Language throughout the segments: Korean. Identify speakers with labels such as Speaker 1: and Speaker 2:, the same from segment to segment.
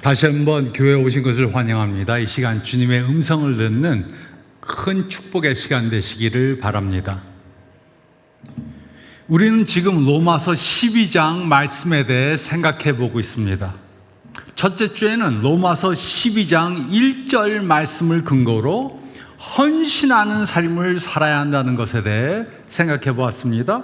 Speaker 1: 다시 한번 교회에 오신 것을 환영합니다. 이 시간 주님의 음성을 듣는 큰 축복의 시간 되시기를 바랍니다. 우리는 지금 로마서 12장 말씀에 대해 생각해 보고 있습니다. 첫째 주에는 로마서 12장 1절 말씀을 근거로 헌신하는 삶을 살아야 한다는 것에 대해 생각해 보았습니다.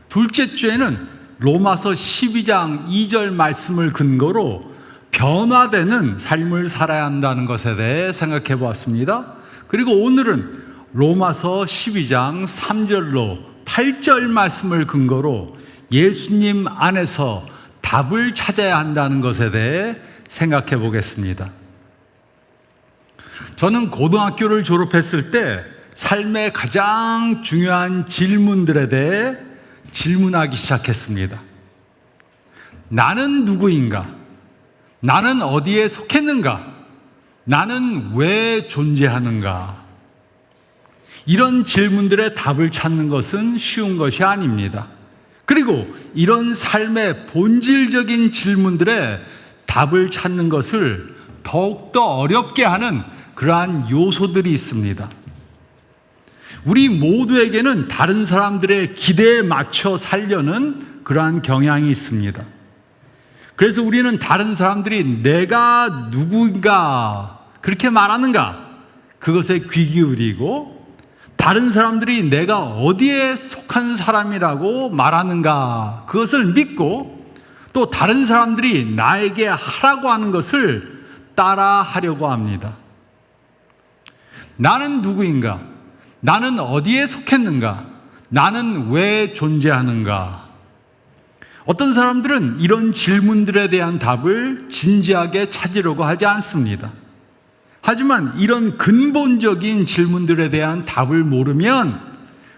Speaker 1: 둘째 주에는 로마서 12장 2절 말씀을 근거로 변화되는 삶을 살아야 한다는 것에 대해 생각해 보았습니다. 그리고 오늘은 로마서 12장 3절로 8절 말씀을 근거로 예수님 안에서 답을 찾아야 한다는 것에 대해 생각해 보겠습니다. 저는 고등학교를 졸업했을 때 삶의 가장 중요한 질문들에 대해 질문하기 시작했습니다. 나는 누구인가? 나는 어디에 속했는가? 나는 왜 존재하는가? 이런 질문들의 답을 찾는 것은 쉬운 것이 아닙니다. 그리고 이런 삶의 본질적인 질문들의 답을 찾는 것을 더욱더 어렵게 하는 그러한 요소들이 있습니다. 우리 모두에게는 다른 사람들의 기대에 맞춰 살려는 그러한 경향이 있습니다. 그래서 우리는 다른 사람들이 내가 누구인가 그렇게 말하는가 그것에 귀 기울이고, 다른 사람들이 내가 어디에 속한 사람이라고 말하는가 그것을 믿고, 또 다른 사람들이 나에게 하라고 하는 것을 따라 하려고 합니다. 나는 누구인가? 나는 어디에 속했는가? 나는 왜 존재하는가? 어떤 사람들은 이런 질문들에 대한 답을 진지하게 찾으려고 하지 않습니다. 하지만 이런 근본적인 질문들에 대한 답을 모르면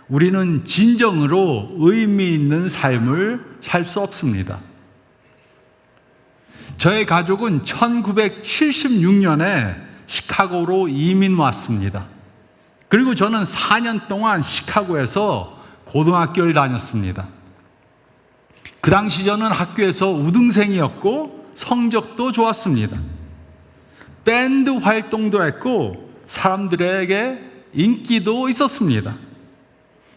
Speaker 1: 우리는 진정으로 의미 있는 삶을 살 수 없습니다. 저의 가족은 1976년에 시카고로 이민 왔습니다. 그리고 저는 4년 동안 시카고에서 고등학교를 다녔습니다. 그 당시 저는 학교에서 우등생이었고 성적도 좋았습니다. 밴드 활동도 했고 사람들에게 인기도 있었습니다.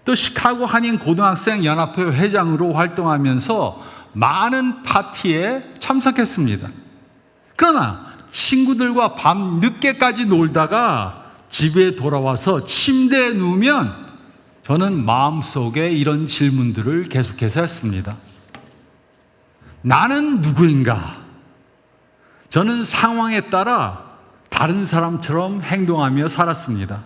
Speaker 1: 또 시카고 한인 고등학생 연합회 회장으로 활동하면서 많은 파티에 참석했습니다. 그러나 친구들과 밤 늦게까지 놀다가 집에 돌아와서 침대에 누우면 저는 마음속에 이런 질문들을 계속해서 했습니다. 나는 누구인가? 저는 상황에 따라 다른 사람처럼 행동하며 살았습니다.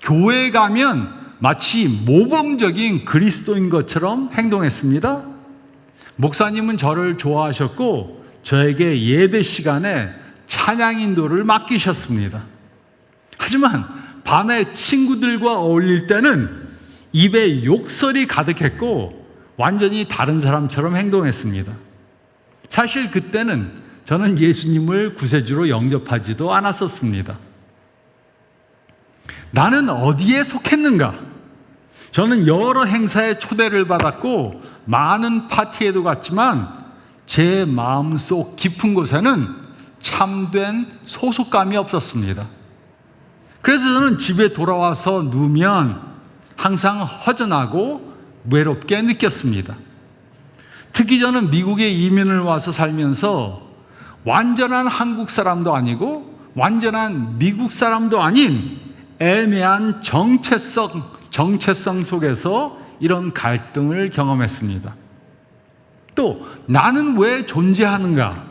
Speaker 1: 교회에 가면 마치 모범적인 그리스도인 것처럼 행동했습니다. 목사님은 저를 좋아하셨고 저에게 예배 시간에 찬양 인도를 맡기셨습니다. 하지만 밤에 친구들과 어울릴 때는 입에 욕설이 가득했고 완전히 다른 사람처럼 행동했습니다. 사실 그때는 저는 예수님을 구세주로 영접하지도 않았었습니다. 나는 어디에 속했는가? 저는 여러 행사에 초대를 받았고 많은 파티에도 갔지만 제 마음속 깊은 곳에는 참된 소속감이 없었습니다. 그래서 저는 집에 돌아와서 누우면 항상 허전하고 외롭게 느꼈습니다. 특히 저는 미국에 이민을 와서 살면서 완전한 한국 사람도 아니고 완전한 미국 사람도 아닌 애매한 정체성 속에서 이런 갈등을 경험했습니다. 또 나는 왜 존재하는가?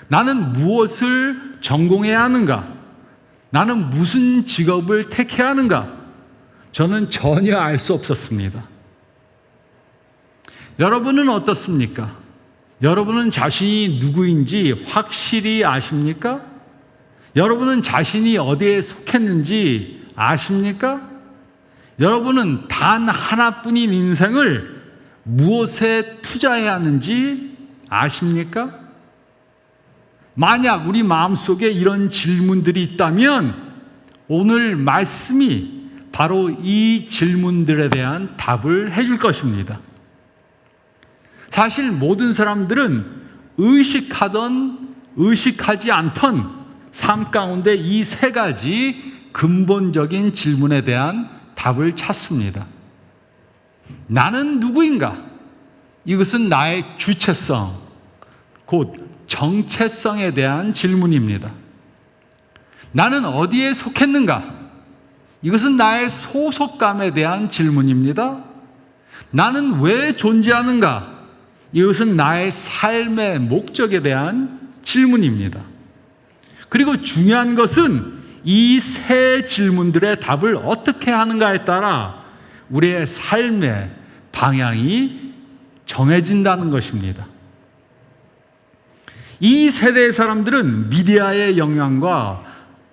Speaker 1: 나는 무엇을 전공해야 하는가? 나는 무슨 직업을 택해야 하는가? 저는 전혀 알 수 없었습니다. 여러분은 어떻습니까? 여러분은 자신이 누구인지 확실히 아십니까? 여러분은 자신이 어디에 속했는지 아십니까? 여러분은 단 하나뿐인 인생을 무엇에 투자해야 하는지 아십니까? 만약 우리 마음속에 이런 질문들이 있다면 오늘 말씀이 바로 이 질문들에 대한 답을 해줄 것입니다. 사실 모든 사람들은 의식하던 의식하지 않던 삶 가운데 이 세 가지 근본적인 질문에 대한 답을 찾습니다. 나는 누구인가? 이것은 나의 주체성, 곧 정체성에 대한 질문입니다. 나는 어디에 속했는가? 이것은 나의 소속감에 대한 질문입니다. 나는 왜 존재하는가? 이것은 나의 삶의 목적에 대한 질문입니다. 그리고 중요한 것은 이 세 질문들의 답을 어떻게 하는가에 따라 우리의 삶의 방향이 정해진다는 것입니다. 이 세대의 사람들은 미디어의 영향과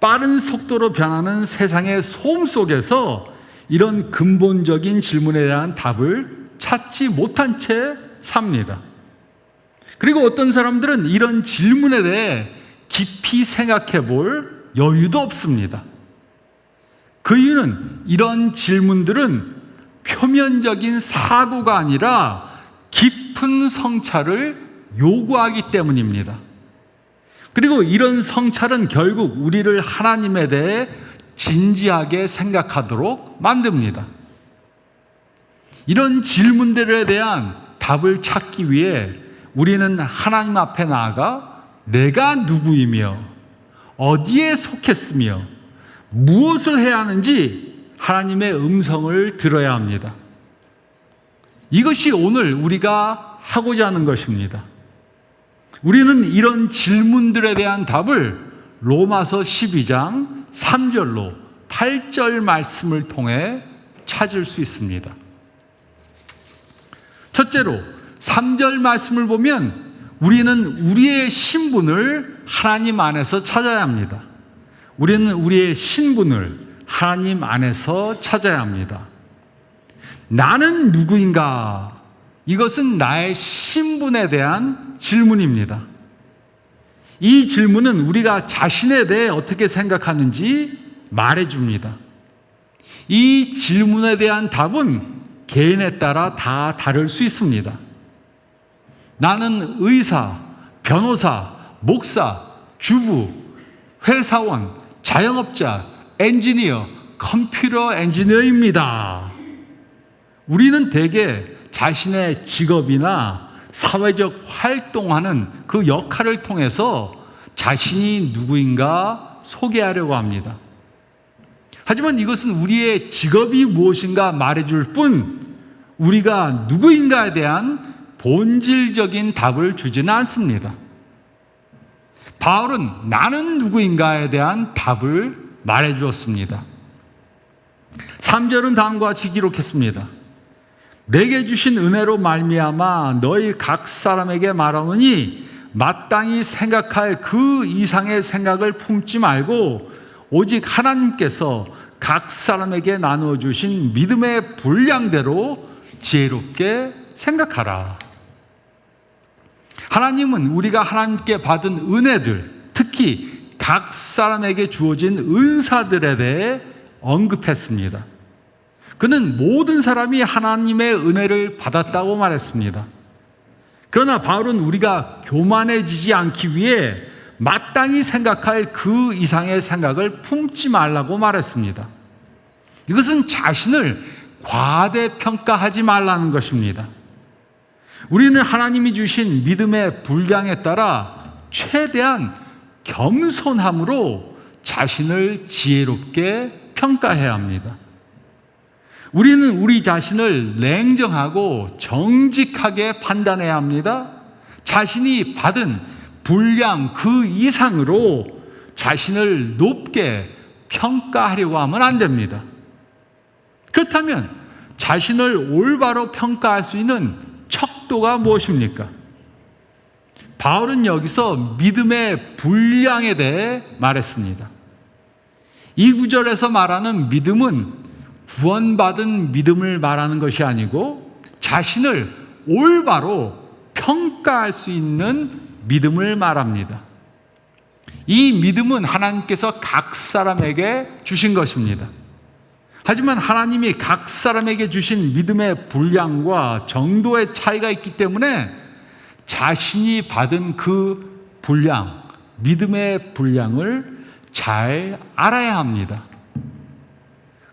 Speaker 1: 빠른 속도로 변하는 세상의 소음 속에서 이런 근본적인 질문에 대한 답을 찾지 못한 채 삽니다. 그리고 어떤 사람들은 이런 질문에 대해 깊이 생각해 볼 여유도 없습니다. 그 이유는 이런 질문들은 표면적인 사고가 아니라 깊은 성찰을 요구하기 때문입니다. 그리고 이런 성찰은 결국 우리를 하나님에 대해 진지하게 생각하도록 만듭니다. 이런 질문들에 대한 답을 찾기 위해 우리는 하나님 앞에 나아가 내가 누구이며 어디에 속했으며 무엇을 해야 하는지 하나님의 음성을 들어야 합니다. 이것이 오늘 우리가 하고자 하는 것입니다. 우리는 이런 질문들에 대한 답을 로마서 12장 3절로 8절 말씀을 통해 찾을 수 있습니다. 첫째로 3절 말씀을 보면 우리는 우리의 신분을 하나님 안에서 찾아야 합니다. 우리는 우리의 신분을 하나님 안에서 찾아야 합니다. 나는 누구인가? 이것은 나의 신분에 대한 질문입니다. 이 질문은 우리가 자신에 대해 어떻게 생각하는지 말해줍니다. 이 질문에 대한 답은 개인에 따라 다 다를 수 있습니다. 나는 의사, 변호사, 목사, 주부, 회사원, 자영업자, 엔지니어, 컴퓨터 엔지니어입니다. 우리는 대개 자신의 직업이나 사회적 활동하는 그 역할을 통해서 자신이 누구인가 소개하려고 합니다. 하지만 이것은 우리의 직업이 무엇인가 말해줄 뿐 우리가 누구인가에 대한 본질적인 답을 주지는 않습니다. 바울은 나는 누구인가에 대한 답을 말해주었습니다. 3절은 다음과 같이 기록했습니다. 내게 주신 은혜로 말미암아 너희 각 사람에게 말하노니 마땅히 생각할 그 이상의 생각을 품지 말고 오직 하나님께서 각 사람에게 나누어 주신 믿음의 분량대로 지혜롭게 생각하라. 하나님은 우리가 하나님께 받은 은혜들, 특히 각 사람에게 주어진 은사들에 대해 언급했습니다. 그는 모든 사람이 하나님의 은혜를 받았다고 말했습니다. 그러나 바울은 우리가 교만해지지 않기 위해 마땅히 생각할 그 이상의 생각을 품지 말라고 말했습니다. 이것은 자신을 과대평가하지 말라는 것입니다. 우리는 하나님이 주신 믿음의 분량에 따라 최대한 겸손함으로 자신을 지혜롭게 평가해야 합니다. 우리는 우리 자신을 냉정하고 정직하게 판단해야 합니다. 자신이 받은 분량 그 이상으로 자신을 높게 평가하려고 하면 안 됩니다. 그렇다면 자신을 올바로 평가할 수 있는 척도가 무엇입니까? 바울은 여기서 믿음의 분량에 대해 말했습니다. 이 구절에서 말하는 믿음은 구원받은 믿음을 말하는 것이 아니고 자신을 올바로 평가할 수 있는 믿음을 말합니다. 이 믿음은 하나님께서 각 사람에게 주신 것입니다. 하지만 하나님이 각 사람에게 주신 믿음의 분량과 정도의 차이가 있기 때문에 자신이 받은 그 분량, 믿음의 분량을 잘 알아야 합니다.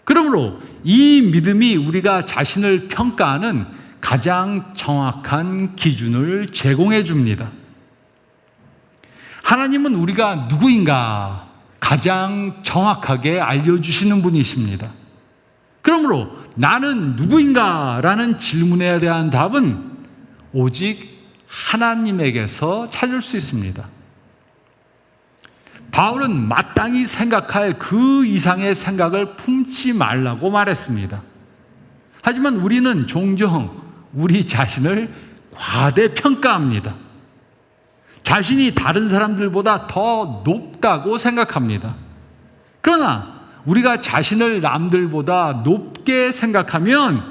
Speaker 1: 그러므로 이 믿음이 우리가 자신을 평가하는 가장 정확한 기준을 제공해 줍니다. 하나님은 우리가 누구인가 가장 정확하게 알려주시는 분이십니다. 그러므로 나는 누구인가 라는 질문에 대한 답은 오직 하나님에게서 찾을 수 있습니다. 바울은 마땅히 생각할 그 이상의 생각을 품지 말라고 말했습니다. 하지만 우리는 종종 우리 자신을 과대평가합니다. 자신이 다른 사람들보다 더 높다고 생각합니다. 그러나 우리가 자신을 남들보다 높게 생각하면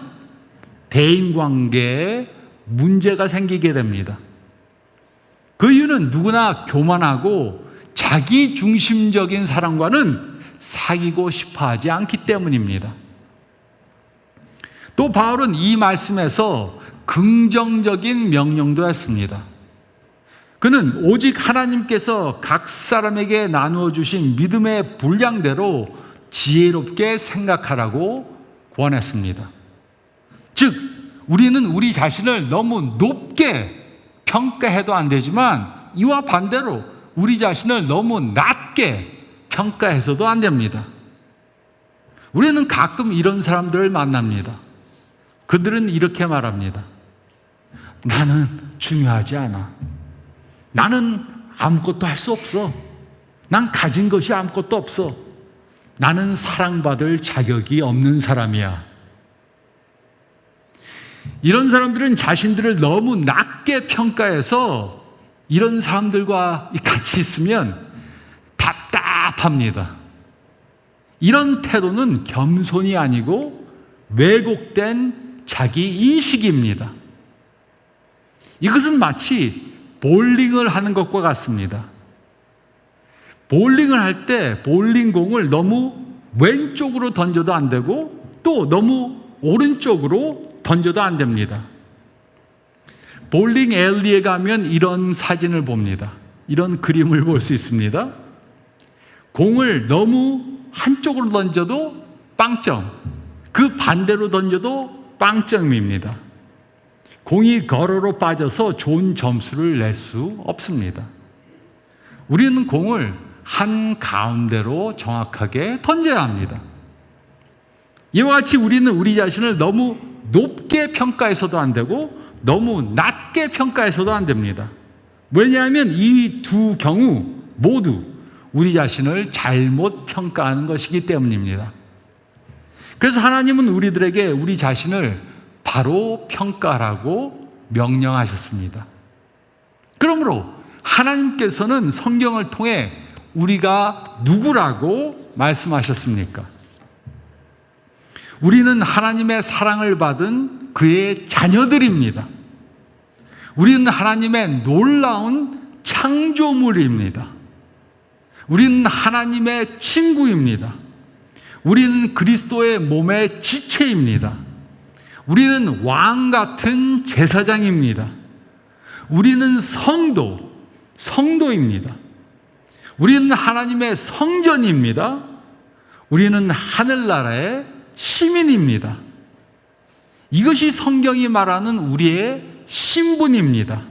Speaker 1: 대인관계에 문제가 생기게 됩니다. 그 이유는 누구나 교만하고 자기중심적인 사람과는 사귀고 싶어 하지 않기 때문입니다. 또 바울은 이 말씀에서 긍정적인 명령도 했습니다. 그는 오직 하나님께서 각 사람에게 나누어 주신 믿음의 분량대로 지혜롭게 생각하라고 권했습니다. 즉, 우리는 우리 자신을 너무 높게 평가해도 안 되지만 이와 반대로 우리 자신을 너무 낮게 평가해서도 안 됩니다. 우리는 가끔 이런 사람들을 만납니다. 그들은 이렇게 말합니다. 나는 중요하지 않아. 나는 아무것도 할 수 없어. 난 가진 것이 아무것도 없어. 나는 사랑받을 자격이 없는 사람이야. 이런 사람들은 자신들을 너무 낮게 평가해서 이런 사람들과 같이 있으면 답답합니다. 이런 태도는 겸손이 아니고 왜곡된 자기 인식입니다. 이것은 마치 볼링을 하는 것과 같습니다. 볼링을 할 때 볼링공을 너무 왼쪽으로 던져도 안 되고 또 너무 오른쪽으로 던져도 안 됩니다. 볼링 앨리에 가면 이런 사진을 봅니다. 이런 그림을 볼 수 있습니다. 공을 너무 한쪽으로 던져도 빵점, 그 반대로 던져도 빵점입니다. 공이 거로로 빠져서 좋은 점수를 낼 수 없습니다. 우리는 공을 한 가운데로 정확하게 던져야 합니다. 이와 같이 우리는 우리 자신을 너무 높게 평가해서도 안 되고 너무 낮게 평가해서도 안 됩니다. 왜냐하면 이 두 경우 모두 우리 자신을 잘못 평가하는 것이기 때문입니다. 그래서 하나님은 우리들에게 우리 자신을 바로 평가하라고 명령하셨습니다. 그러므로 하나님께서는 성경을 통해 우리가 누구라고 말씀하셨습니까? 우리는 하나님의 사랑을 받은 그의 자녀들입니다. 우리는 하나님의 놀라운 창조물입니다. 우리는 하나님의 친구입니다. 우리는 그리스도의 몸의 지체입니다. 우리는 왕 같은 제사장입니다. 우리는 성도입니다. 우리는 하나님의 성전입니다. 우리는 하늘나라의 시민입니다. 이것이 성경이 말하는 우리의 신분입니다.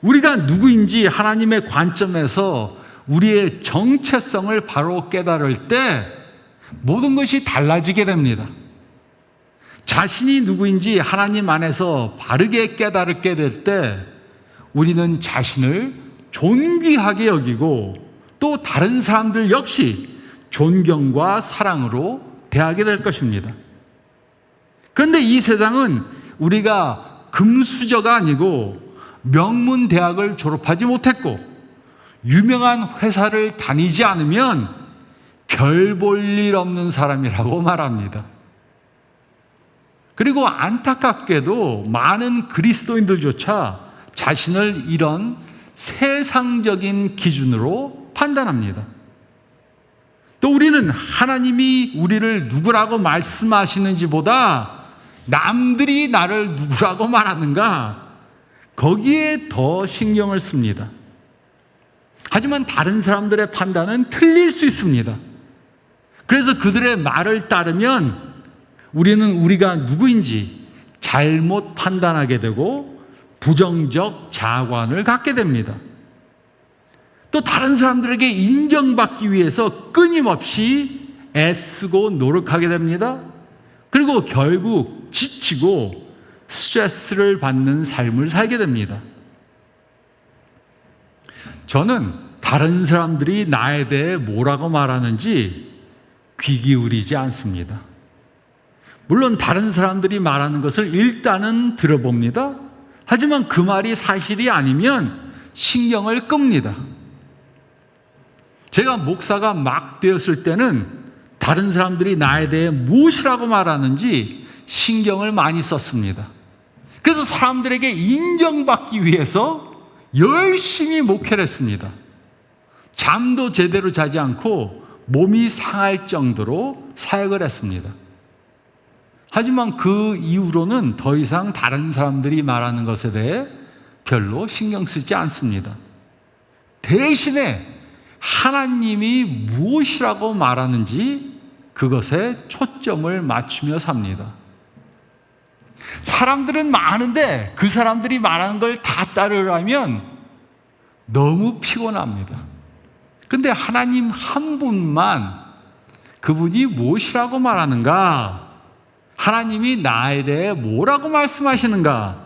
Speaker 1: 우리가 누구인지 하나님의 관점에서 우리의 정체성을 바로 깨달을 때 모든 것이 달라지게 됩니다. 자신이 누구인지 하나님 안에서 바르게 깨달게 될 때 우리는 자신을 존귀하게 여기고 또 다른 사람들 역시 존경과 사랑으로 대하게 될 것입니다. 그런데 이 세상은 우리가 금수저가 아니고 명문 대학을 졸업하지 못했고 유명한 회사를 다니지 않으면 별 볼 일 없는 사람이라고 말합니다. 그리고 안타깝게도 많은 그리스도인들조차 자신을 이런 세상적인 기준으로 판단합니다. 또 우리는 하나님이 우리를 누구라고 말씀하시는지보다 남들이 나를 누구라고 말하는가 거기에 더 신경을 씁니다. 하지만 다른 사람들의 판단은 틀릴 수 있습니다. 그래서 그들의 말을 따르면 우리는 우리가 누구인지 잘못 판단하게 되고 부정적 자관을 갖게 됩니다. 또 다른 사람들에게 인정받기 위해서 끊임없이 애쓰고 노력하게 됩니다. 그리고 결국 지치고 스트레스를 받는 삶을 살게 됩니다. 저는 다른 사람들이 나에 대해 뭐라고 말하는지 귀 기울이지 않습니다. 물론 다른 사람들이 말하는 것을 일단은 들어봅니다. 하지만 그 말이 사실이 아니면 신경을 끕니다. 제가 목사가 막 되었을 때는 다른 사람들이 나에 대해 무엇이라고 말하는지 신경을 많이 썼습니다. 그래서 사람들에게 인정받기 위해서 열심히 목회를 했습니다. 잠도 제대로 자지 않고 몸이 상할 정도로 사역을 했습니다. 하지만 그 이후로는 더 이상 다른 사람들이 말하는 것에 대해 별로 신경 쓰지 않습니다. 대신에 하나님이 무엇이라고 말하는지 그것에 초점을 맞추며 삽니다. 사람들은 많은데 그 사람들이 말하는 걸 다 따르려면 너무 피곤합니다. 근데 하나님 한 분만, 그분이 무엇이라고 말하는가? 하나님이 나에 대해 뭐라고 말씀하시는가?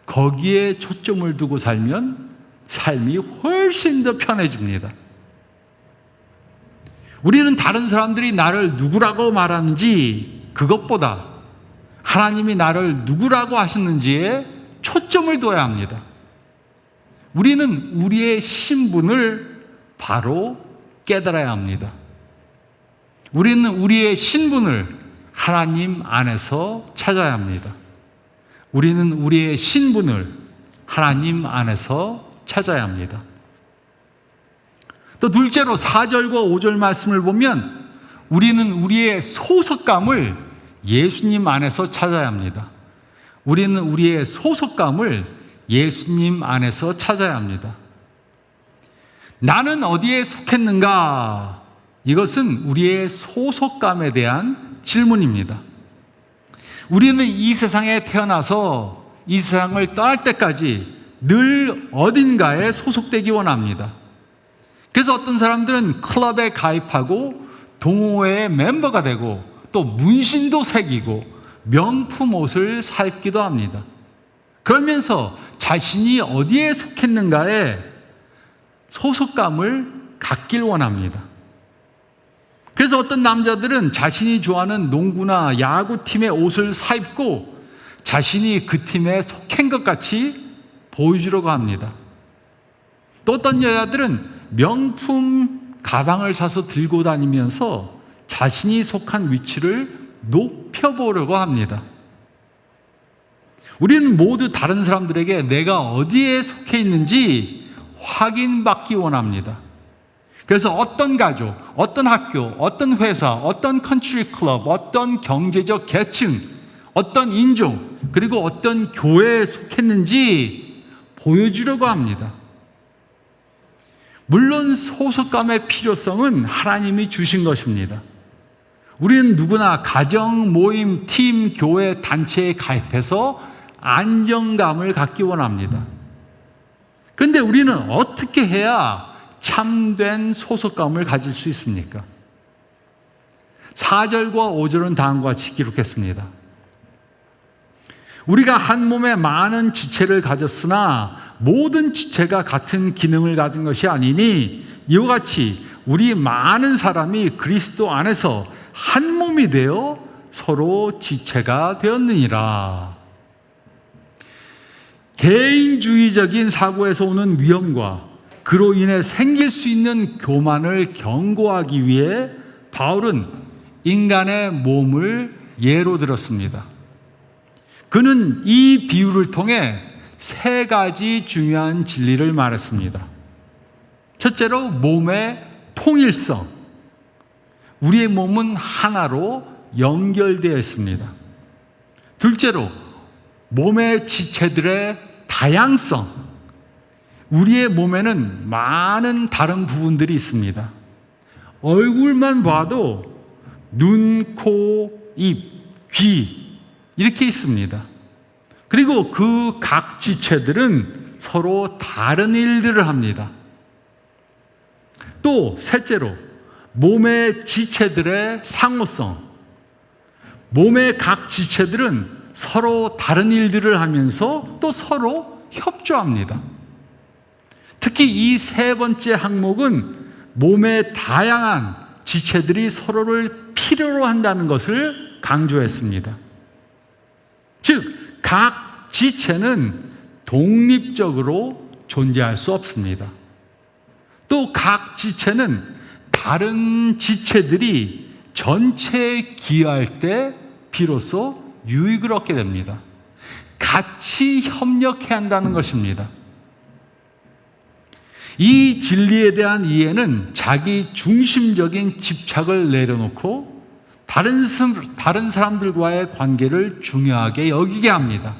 Speaker 1: 거기에 초점을 두고 살면 삶이 훨씬 더 편해집니다. 우리는 다른 사람들이 나를 누구라고 말하는지 그것보다 하나님이 나를 누구라고 하셨는지에 초점을 둬야 합니다. 우리는 우리의 신분을 바로 깨달아야 합니다. 우리는 우리의 신분을 하나님 안에서 찾아야 합니다. 우리는 우리의 신분을 하나님 안에서 찾아야 합니다. 또 둘째로 4절과 5절 말씀을 보면 우리는 우리의 소속감을 예수님 안에서 찾아야 합니다. 우리는 우리의 소속감을 예수님 안에서 찾아야 합니다. 나는 어디에 속했는가? 이것은 우리의 소속감에 대한 질문입니다. 우리는 이 세상에 태어나서 이 세상을 떠날 때까지 늘 어딘가에 소속되기 원합니다. 그래서 어떤 사람들은 클럽에 가입하고 동호회의 멤버가 되고 또 문신도 새기고 명품 옷을 사입기도 합니다. 그러면서 자신이 어디에 속했는가에 소속감을 갖길 원합니다. 그래서 어떤 남자들은 자신이 좋아하는 농구나 야구팀의 옷을 사입고 자신이 그 팀에 속한 것 같이 보여주려고 합니다. 또 어떤 여자들은 명품 가방을 사서 들고 다니면서 자신이 속한 위치를 높여보려고 합니다. 우리는 모두 다른 사람들에게 내가 어디에 속해 있는지 확인받기 원합니다. 그래서 어떤 가족, 어떤 학교, 어떤 회사, 어떤 컨트리 클럽, 어떤 경제적 계층, 어떤 인종, 그리고 어떤 교회에 속했는지 보여주려고 합니다. 물론 소속감의 필요성은 하나님이 주신 것입니다. 우리는 누구나 가정, 모임, 팀, 교회, 단체에 가입해서 안정감을 갖기 원합니다. 그런데 우리는 어떻게 해야 참된 소속감을 가질 수 있습니까? 4절과 5절은 다음과 같이 기록했습니다. 우리가 한 몸에 많은 지체를 가졌으나 모든 지체가 같은 기능을 가진 것이 아니니 이와 같이 우리 많은 사람이 그리스도 안에서 한 몸이 되어 서로 지체가 되었느니라. 개인주의적인 사고에서 오는 위험과 그로 인해 생길 수 있는 교만을 경고하기 위해 바울은 인간의 몸을 예로 들었습니다. 그는 이 비유를 통해 세 가지 중요한 진리를 말했습니다. 첫째로 몸의 통일성. 우리의 몸은 하나로 연결되어 있습니다. 둘째로 몸의 지체들의 다양성. 우리의 몸에는 많은 다른 부분들이 있습니다. 얼굴만 봐도 눈, 코, 입, 귀 이렇게 있습니다. 그리고 그 각 지체들은 서로 다른 일들을 합니다. 또 셋째로 몸의 지체들의 상호성. 몸의 각 지체들은 서로 다른 일들을 하면서 또 서로 협조합니다. 특히 이 세 번째 항목은 몸의 다양한 지체들이 서로를 필요로 한다는 것을 강조했습니다. 즉, 각 지체는 독립적으로 존재할 수 없습니다. 또 각 지체는 다른 지체들이 전체에 기여할 때 비로소 유익을 얻게 됩니다. 같이 협력해야 한다는 것입니다. 이 진리에 대한 이해는 자기 중심적인 집착을 내려놓고 다른 사람들과의 관계를 중요하게 여기게 합니다.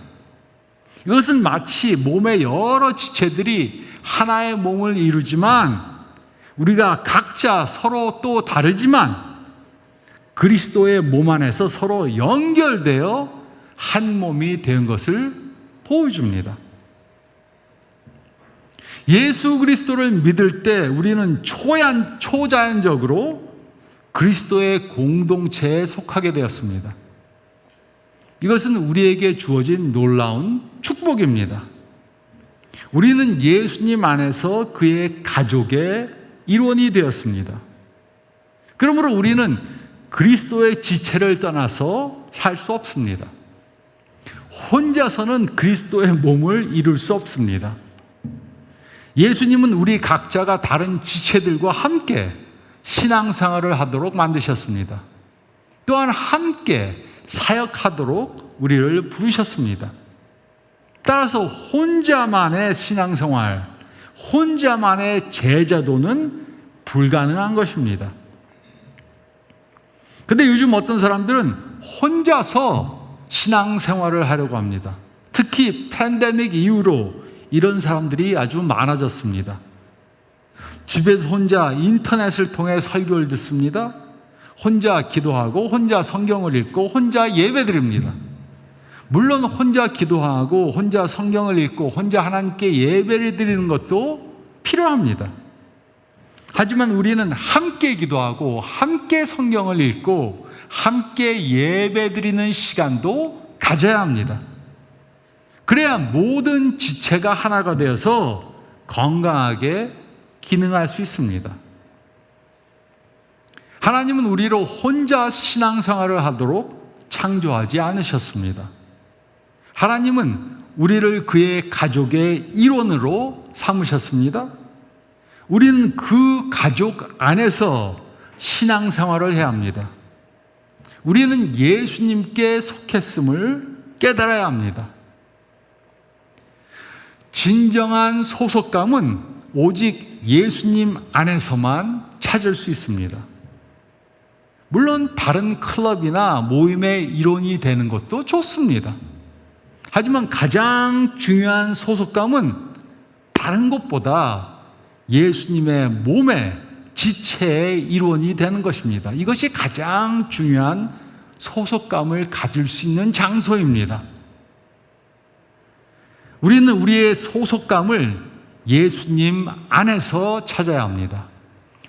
Speaker 1: 이것은 마치 몸의 여러 지체들이 하나의 몸을 이루지만 우리가 각자 서로 또 다르지만 그리스도의 몸 안에서 서로 연결되어 한 몸이 된 것을 보여줍니다. 예수 그리스도를 믿을 때 우리는 초자연적으로 그리스도의 공동체에 속하게 되었습니다. 이것은 우리에게 주어진 놀라운 축복입니다. 우리는 예수님 안에서 그의 가족의 일원이 되었습니다. 그러므로 우리는 그리스도의 지체를 떠나서 살 수 없습니다. 혼자서는 그리스도의 몸을 이룰 수 없습니다. 예수님은 우리 각자가 다른 지체들과 함께 신앙생활을 하도록 만드셨습니다. 또한 함께 사역하도록 우리를 부르셨습니다. 따라서 혼자만의 신앙생활, 혼자만의 제자도는 불가능한 것입니다. 그런데 요즘 어떤 사람들은 혼자서 신앙생활을 하려고 합니다. 특히 팬데믹 이후로 이런 사람들이 아주 많아졌습니다. 집에서 혼자 인터넷을 통해 설교를 듣습니다. 혼자 기도하고 혼자 성경을 읽고 혼자 예배드립니다. 물론 혼자 기도하고 혼자 성경을 읽고 혼자 하나님께 예배를 드리는 것도 필요합니다. 하지만 우리는 함께 기도하고 함께 성경을 읽고 함께 예배드리는 시간도 가져야 합니다. 그래야 모든 지체가 하나가 되어서 건강하게 기능할 수 있습니다. 하나님은 우리로 혼자 신앙생활을 하도록 창조하지 않으셨습니다. 하나님은 우리를 그의 가족의 일원으로 삼으셨습니다. 우리는 그 가족 안에서 신앙생활을 해야 합니다. 우리는 예수님께 속했음을 깨달아야 합니다. 진정한 소속감은 오직 예수님 안에서만 찾을 수 있습니다. 물론 다른 클럽이나 모임의 일원이 되는 것도 좋습니다. 하지만 가장 중요한 소속감은 다른 것보다 예수님의 몸의 지체의 일원이 되는 것입니다. 이것이 가장 중요한 소속감을 가질 수 있는 장소입니다. 우리는 우리의 소속감을 예수님 안에서 찾아야 합니다.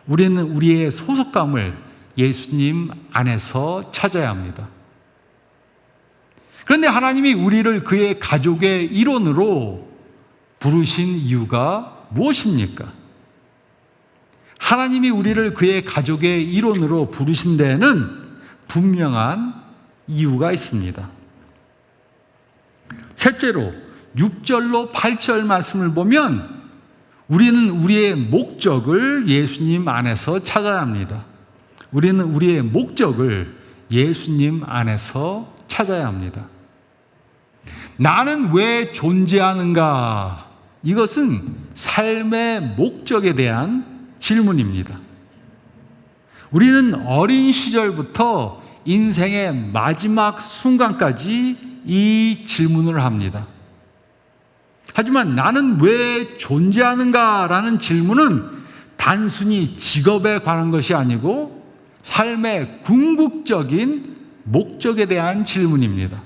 Speaker 1: 우리는 우리의 소속감을 예수님 안에서 찾아야 합니다. 그런데 하나님이 우리를 그의 가족의 일원으로 부르신 이유가 무엇입니까? 하나님이 우리를 그의 가족의 일원으로 부르신 데에는 분명한 이유가 있습니다. 셋째로 6절로 8절 말씀을 보면 우리는 우리의 목적을 예수님 안에서 찾아야 합니다. 우리는 우리의 목적을 예수님 안에서 찾아야 합니다. 나는 왜 존재하는가? 이것은 삶의 목적에 대한 질문입니다. 우리는 어린 시절부터 인생의 마지막 순간까지 이 질문을 합니다. 하지만 나는 왜 존재하는가라는 질문은 단순히 직업에 관한 것이 아니고 삶의 궁극적인 목적에 대한 질문입니다.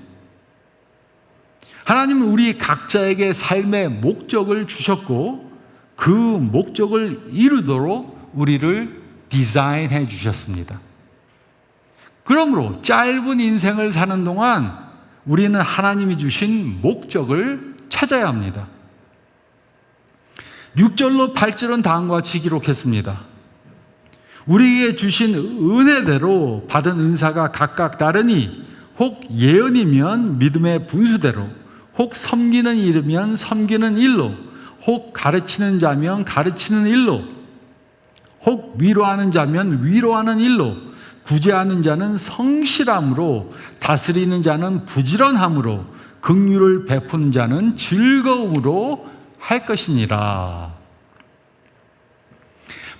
Speaker 1: 하나님은 우리 각자에게 삶의 목적을 주셨고 그 목적을 이루도록 우리를 디자인해 주셨습니다. 그러므로 짧은 인생을 사는 동안 우리는 하나님이 주신 목적을 찾아야 합니다. 6절로 8절은 다음과 같이 기록했습니다. 우리에게 주신 은혜대로 받은 은사가 각각 다르니 혹 예언이면 믿음의 분수대로, 혹 섬기는 일이면 섬기는 일로, 혹 가르치는 자면 가르치는 일로, 혹 위로하는 자면 위로하는 일로, 구제하는 자는 성실함으로, 다스리는 자는 부지런함으로, 긍휼을 베푸는 자는 즐거움으로 할 것이니라.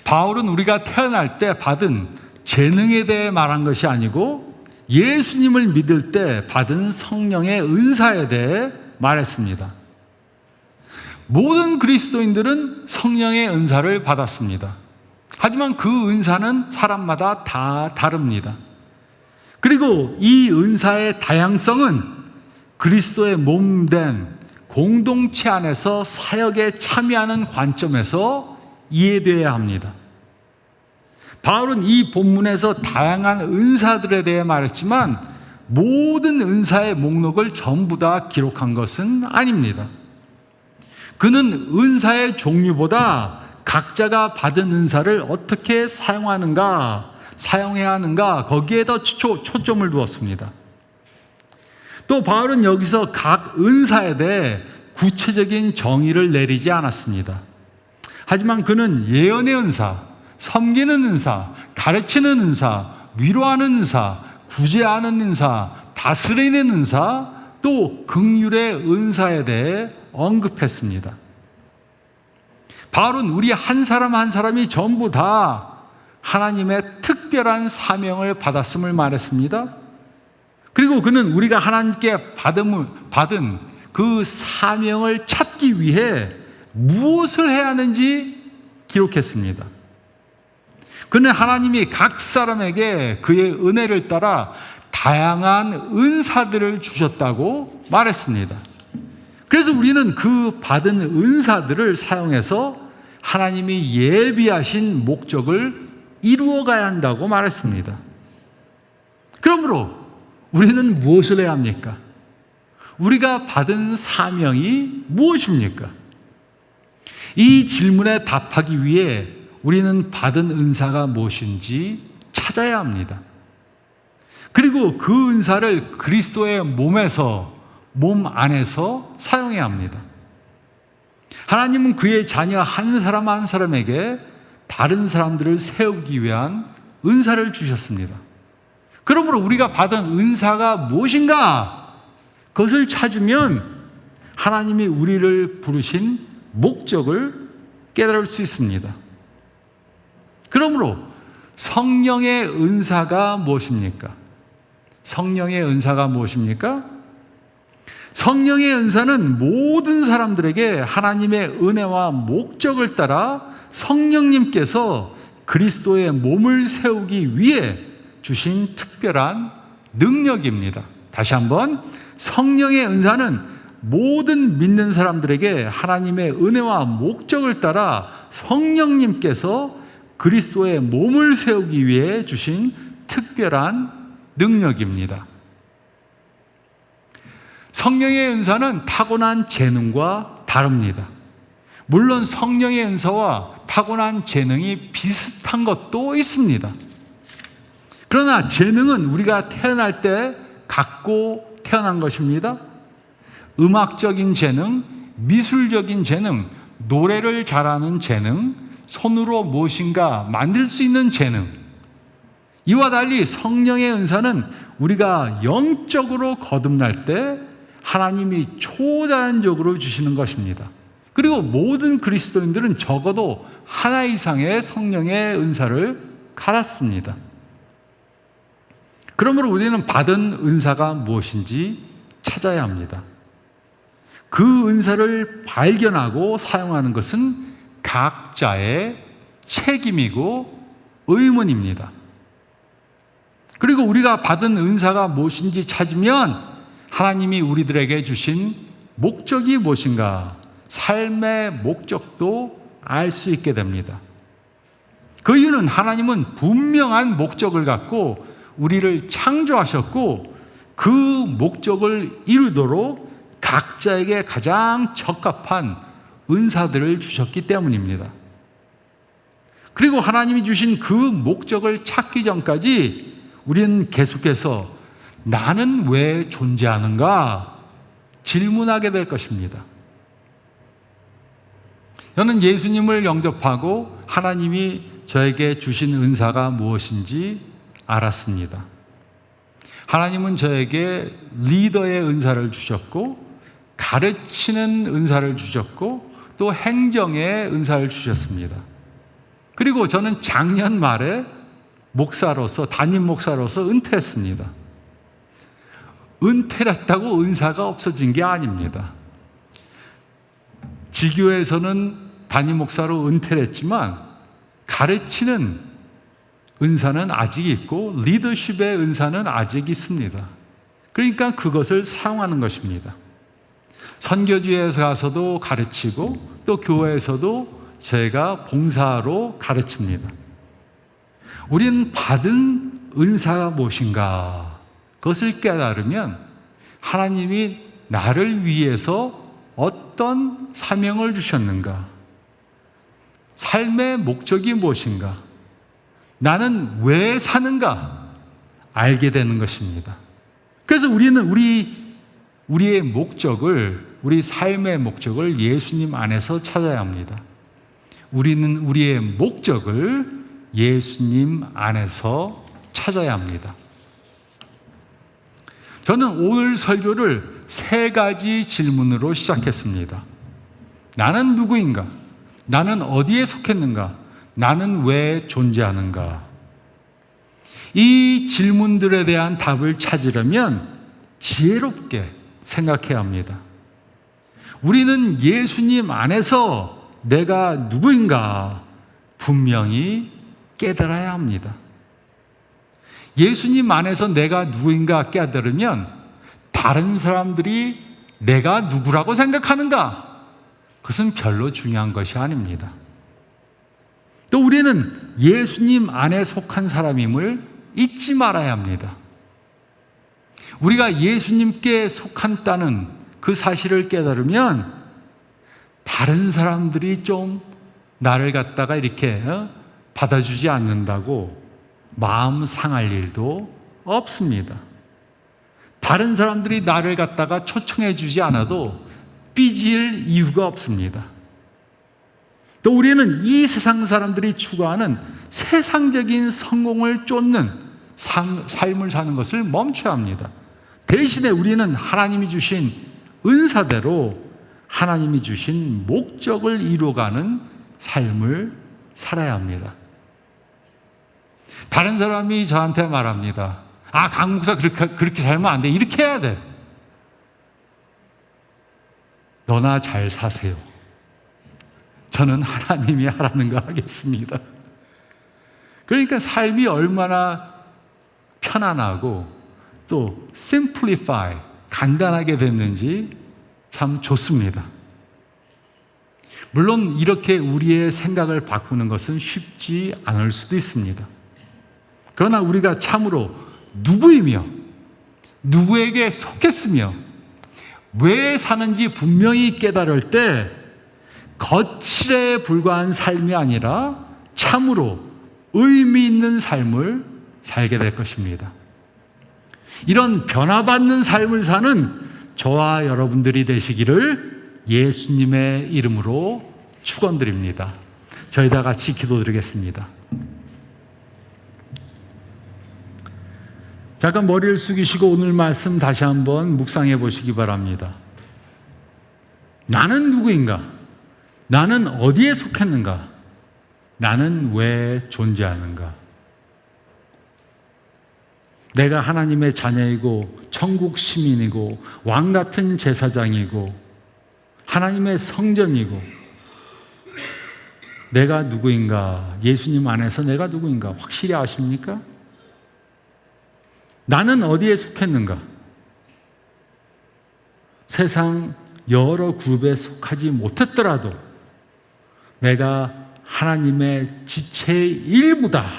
Speaker 1: 바울은 우리가 태어날 때 받은 재능에 대해 말한 것이 아니고 예수님을 믿을 때 받은 성령의 은사에 대해 말했습니다. 모든 그리스도인들은 성령의 은사를 받았습니다. 하지만 그 은사는 사람마다 다 다릅니다. 그리고 이 은사의 다양성은 그리스도의 몸된 공동체 안에서 사역에 참여하는 관점에서 이해되어야 합니다. 바울은 이 본문에서 다양한 은사들에 대해 말했지만 모든 은사의 목록을 전부 다 기록한 것은 아닙니다. 그는 은사의 종류보다 각자가 받은 은사를 어떻게 사용해야 하는가 거기에 더 초점을 두었습니다. 또 바울은 여기서 각 은사에 대해 구체적인 정의를 내리지 않았습니다. 하지만 그는 예언의 은사, 섬기는 은사, 가르치는 은사, 위로하는 은사, 구제하는 은사, 다스리는 은사, 또 긍휼의 은사에 대해 언급했습니다. 바울은 우리 한 사람 한 사람이 전부 다 하나님의 특별한 사명을 받았음을 말했습니다. 그리고 그는 우리가 하나님께 받은 그 사명을 찾기 위해 무엇을 해야 하는지 기록했습니다. 그는 하나님이 각 사람에게 그의 은혜를 따라 다양한 은사들을 주셨다고 말했습니다. 그래서 우리는 그 받은 은사들을 사용해서 하나님이 예비하신 목적을 이루어가야 한다고 말했습니다. 그러므로 우리는 무엇을 해야 합니까? 우리가 받은 사명이 무엇입니까? 이 질문에 답하기 위해 우리는 받은 은사가 무엇인지 찾아야 합니다. 그리고 그 은사를 그리스도의 몸 안에서 사용해야 합니다. 하나님은 그의 자녀 한 사람 한 사람에게 다른 사람들을 세우기 위한 은사를 주셨습니다. 그러므로 우리가 받은 은사가 무엇인가? 그것을 찾으면 하나님이 우리를 부르신 목적을 깨달을 수 있습니다. 그러므로 성령의 은사가 무엇입니까? 성령의 은사가 무엇입니까? 성령의 은사는 모든 사람들에게 하나님의 은혜와 목적을 따라 성령님께서 그리스도의 몸을 세우기 위해 주신 특별한 능력입니다. 다시 한번, 성령의 은사는 모든 믿는 사람들에게 하나님의 은혜와 목적을 따라 성령님께서 그리스도의 몸을 세우기 위해 주신 특별한 능력입니다. 성령의 은사는 타고난 재능과 다릅니다. 물론 성령의 은사와 타고난 재능이 비슷한 것도 있습니다. 그러나 재능은 우리가 태어날 때 갖고 태어난 것입니다. 음악적인 재능, 미술적인 재능, 노래를 잘하는 재능, 손으로 무엇인가 만들 수 있는 재능. 이와 달리 성령의 은사는 우리가 영적으로 거듭날 때 하나님이 초자연적으로 주시는 것입니다. 그리고 모든 그리스도인들은 적어도 하나 이상의 성령의 은사를 가졌습니다. 그러므로 우리는 받은 은사가 무엇인지 찾아야 합니다. 그 은사를 발견하고 사용하는 것은 각자의 책임이고 의무입니다. 그리고 우리가 받은 은사가 무엇인지 찾으면 하나님이 우리들에게 주신 목적이 무엇인가, 삶의 목적도 알 수 있게 됩니다. 그 이유는 하나님은 분명한 목적을 갖고 우리를 창조하셨고 그 목적을 이루도록 각자에게 가장 적합한 은사들을 주셨기 때문입니다. 그리고 하나님이 주신 그 목적을 찾기 전까지 우리는 계속해서 나는 왜 존재하는가 질문하게 될 것입니다. 저는 예수님을 영접하고 하나님이 저에게 주신 은사가 무엇인지 알았습니다. 하나님은 저에게 리더의 은사를 주셨고 가르치는 은사를 주셨고 또 행정의 은사를 주셨습니다. 그리고 저는 작년 말에 담임 목사로서 은퇴했습니다. 은퇴했다고 은사가 없어진 게 아닙니다. 지교에서는 담임 목사로 은퇴를 했지만 가르치는 은사는 아직 있고 리더십의 은사는 아직 있습니다. 그러니까 그것을 사용하는 것입니다. 선교지에 가서도 가르치고 또 교회에서도 제가 봉사로 가르칩니다. 우리는 받은 은사가 무엇인가 그것을 깨달으면 하나님이 나를 위해서 어떤 사명을 주셨는가, 삶의 목적이 무엇인가, 나는 왜 사는가 알게 되는 것입니다. 그래서 우리는 우리의 목적을, 우리 삶의 목적을 예수님 안에서 찾아야 합니다. 우리는 우리의 목적을 예수님 안에서 찾아야 합니다. 저는 오늘 설교를 3가지 질문으로 시작했습니다. 나는 누구인가? 나는 어디에 속했는가? 나는 왜 존재하는가? 이 질문들에 대한 답을 찾으려면 지혜롭게 생각해야 합니다. 우리는 예수님 안에서 내가 누구인가 분명히 깨달아야 합니다. 예수님 안에서 내가 누구인가 깨달으면 다른 사람들이 내가 누구라고 생각하는가? 그것은 별로 중요한 것이 아닙니다. 또 우리는 예수님 안에 속한 사람임을 잊지 말아야 합니다. 우리가 예수님께 속한다는 그 사실을 깨달으면 다른 사람들이 좀 나를 갖다가 이렇게 받아주지 않는다고 마음 상할 일도 없습니다. 다른 사람들이 나를 갖다가 초청해 주지 않아도 삐질 이유가 없습니다. 또 우리는 이 세상 사람들이 추구하는 세상적인 성공을 쫓는 삶을 사는 것을 멈춰야 합니다. 대신에 우리는 하나님이 주신 은사대로 하나님이 주신 목적을 이루어가는 삶을 살아야 합니다. 다른 사람이 저한테 말합니다. 강 목사 그렇게 살면 안 돼. 이렇게 해야 돼. 너나 잘 사세요. 저는 하나님이 하라는 거 하겠습니다. 그러니까 삶이 얼마나 편안하고 또 simplify, 간단하게 됐는지 참 좋습니다. 물론 이렇게 우리의 생각을 바꾸는 것은 쉽지 않을 수도 있습니다. 그러나 우리가 참으로 누구이며 누구에게 속했으며 왜 사는지 분명히 깨달을 때 거칠에 불과한 삶이 아니라 참으로 의미 있는 삶을 살게 될 것입니다. 이런 변화받는 삶을 사는 저와 여러분들이 되시기를 예수님의 이름으로 축원드립니다. 저희 다 같이 기도드리겠습니다. 잠깐 머리를 숙이시고 오늘 말씀 다시 한번 묵상해 보시기 바랍니다. 나는 누구인가? 나는 어디에 속했는가? 나는 왜 존재하는가? 내가 하나님의 자녀이고 천국 시민이고 왕 같은 제사장이고 하나님의 성전이고 내가 누구인가, 예수님 안에서 내가 누구인가 확실히 아십니까? 나는 어디에 속했는가? 세상 여러 그룹에 속하지 못했더라도 내가 하나님의 지체의 일부다.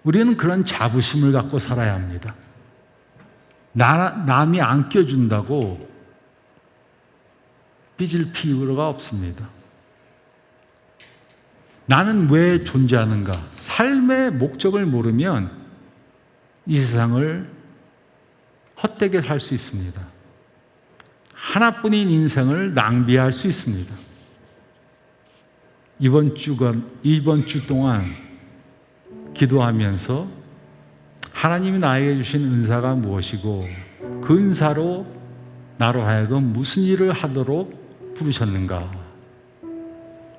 Speaker 1: 우리는 그런 자부심을 갖고 살아야 합니다. 남이 안 껴준다고 삐질 필요가 없습니다. 나는 왜 존재하는가? 삶의 목적을 모르면 이 세상을 헛되게 살 수 있습니다. 하나뿐인 인생을 낭비할 수 있습니다. 이번 주 동안 기도하면서 하나님이 나에게 주신 은사가 무엇이고 그 은사로 나로 하여금 무슨 일을 하도록 부르셨는가?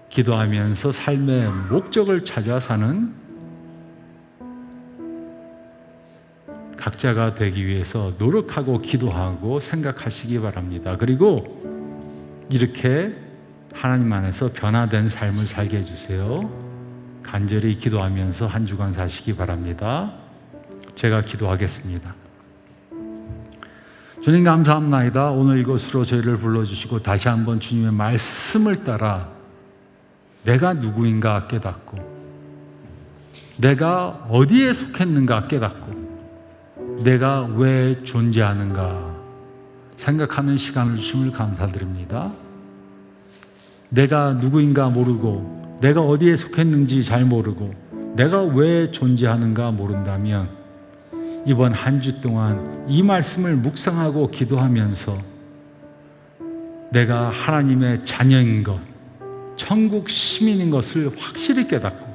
Speaker 1: 기도하면서 삶의 목적을 찾아 사는 각자가 되기 위해서 노력하고 기도하고 생각하시기 바랍니다. 그리고 이렇게 하나님 안에서 변화된 삶을 살게 해주세요. 간절히 기도하면서 한 주간 사시기 바랍니다. 제가 기도하겠습니다. 주님 감사합니다. 오늘 이곳으로 저희를 불러주시고 다시 한번 주님의 말씀을 따라 내가 누구인가 깨닫고 내가 어디에 속했는가 깨닫고 내가 왜 존재하는가 생각하는 시간을 주심을 감사드립니다. 내가 누구인가 모르고 내가 어디에 속했는지 잘 모르고 내가 왜 존재하는가 모른다면 이번 한 주 동안 이 말씀을 묵상하고 기도하면서 내가 하나님의 자녀인 것, 천국 시민인 것을 확실히 깨닫고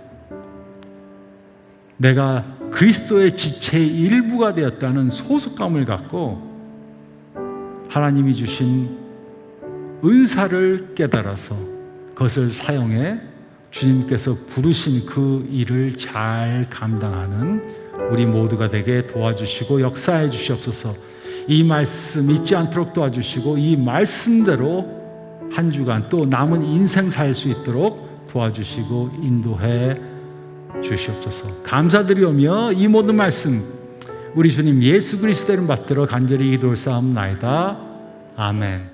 Speaker 1: 내가 그리스도의 지체의 일부가 되었다는 소속감을 갖고 하나님이 주신 은사를 깨달아서 그것을 사용해 주님께서 부르신 그 일을 잘 감당하는 우리 모두가 되게 도와주시고 역사해 주시옵소서. 이 말씀 잊지 않도록 도와주시고 이 말씀대로 한 주간 또 남은 인생 살 수 있도록 도와주시고 인도해 주시옵소서. 감사드리오며 이 모든 말씀 우리 주님 예수 그리스도 이름 받들어 간절히 기도를 쌓옵나이다. 아멘.